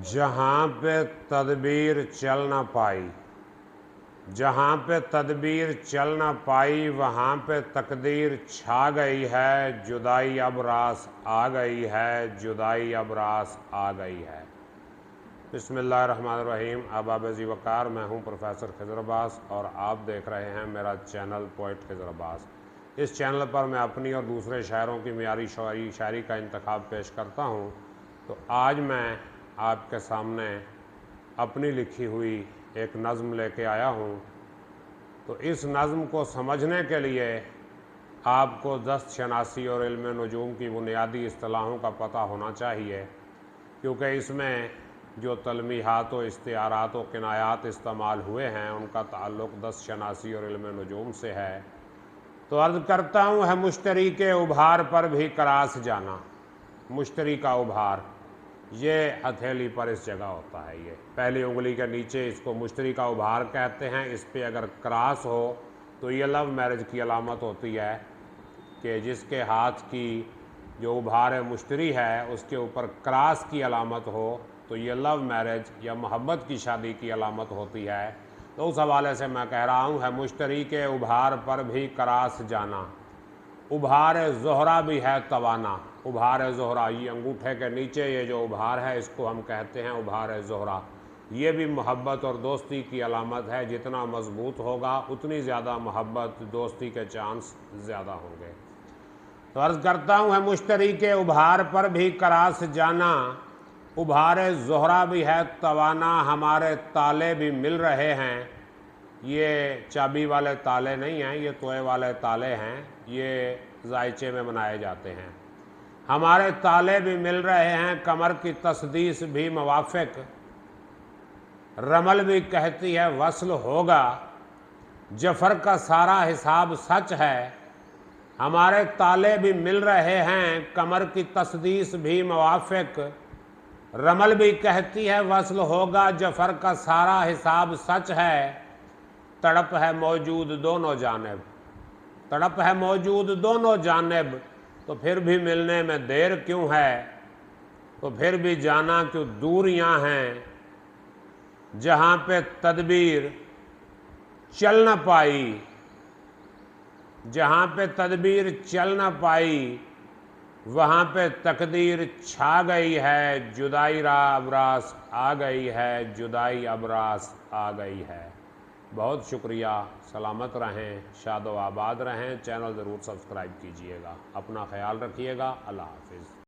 जहाँ पे तदबीर चल न पाई, जहाँ पे तदबीर चल न पाई वहाँ पे तकदीर छा गई है। जुदाई अब रास आ गई है, जुदाई अब रास आ गई है। बिस्मिल्लाहिर्रहमानिर्रहीम। अहबाब ज़ी वक़ार, मैं हूँ प्रोफेसर खिज़र अब्बास और आप देख रहे हैं मेरा चैनल पोइट खिज़र अब्बास। इस चैनल पर मैं अपनी और दूसरे शायरों की मियारी शायरी का इंतखाब पेश करता हूँ। तो आज मैं आपके सामने अपनी लिखी हुई एक नज़्म लेके आया हूँ। तो इस नज़्म को समझने के लिए आपको दस्त शनासी और इल्म नजूम की बुनियादी इस्तिलाहों का पता होना चाहिए, क्योंकि इसमें जो तलमीहात व इस्तिआरात व किनायात इस्तेमाल हुए हैं उनका ताल्लुक़ दस्त शनासी और इल्म नजूम से है। तो अर्ज़ करता हूँ, है मुश्तरी के उभार पर भी करास जाना। मुश्तरी का उभार ये हथेली पर इस जगह होता है, ये पहली उंगली के नीचे, इसको मुश्तरी का उभार कहते हैं। इस पे अगर क्रॉस हो तो ये लव मैरिज की अलामत होती है कि जिसके हाथ की जो उभार मुश्तरी है उसके ऊपर क्रॉस की अलामत हो तो ये लव मैरिज या मोहब्बत की शादी की अलामत होती है। तो उस हवाले से मैं कह रहा हूँ, है मुश्तरी के उभार पर भी क्रॉस जाना। उभार ज़ोहरा भी है तवाना। उभार ज़ोहरा, ये अंगूठे के नीचे ये जो उभार है इसको हम कहते हैं उभार ज़ोहरा। ये भी मोहब्बत और दोस्ती की अलामत है। जितना मजबूत होगा उतनी ज़्यादा मोहब्बत दोस्ती के चांस ज़्यादा होंगे। तो अर्ज़ करता हूँ, है मुश्तरी के उभार पर भी करास जाना। उभार ज़ोहरा भी है तवाना। हमारे ताले भी मिल रहे हैं। ये चाबी वाले ताले नहीं हैं, ये तोए वाले ताले हैं। ये जायचे में बनाए जाते हैं। हमारे ताले भी मिल रहे हैं, कमर की तस्दीस भी मुवाफ़िक। रमल भी कहती है वस्ल होगा, जफ़र का सारा हिसाब सच है। हमारे ताले भी मिल रहे हैं, कमर की तस्दीस भी मुवाफ़िक। रमल भी कहती है वस्ल होगा, जफ़र का सारा हिसाब सच है। तड़प है मौजूद दोनों जानिब, तड़प है मौजूद दोनों जानिब। तो फिर भी मिलने में देर क्यों है, तो फिर भी जाना क्यों दूरियां हैं। जहाँ पे तदबीर चल न पाई, जहाँ पे तदबीर चल न पाई वहाँ पे तकदीर छा गई है। जुदाई अबरास आ गई है, जुदाई अबरास आ गई है। बहुत शुक्रिया। सलामत रहें, शादो आबाद रहें। चैनल ज़रूर सब्सक्राइब कीजिएगा। अपना ख्याल रखिएगा। अल्लाह हाफिज़।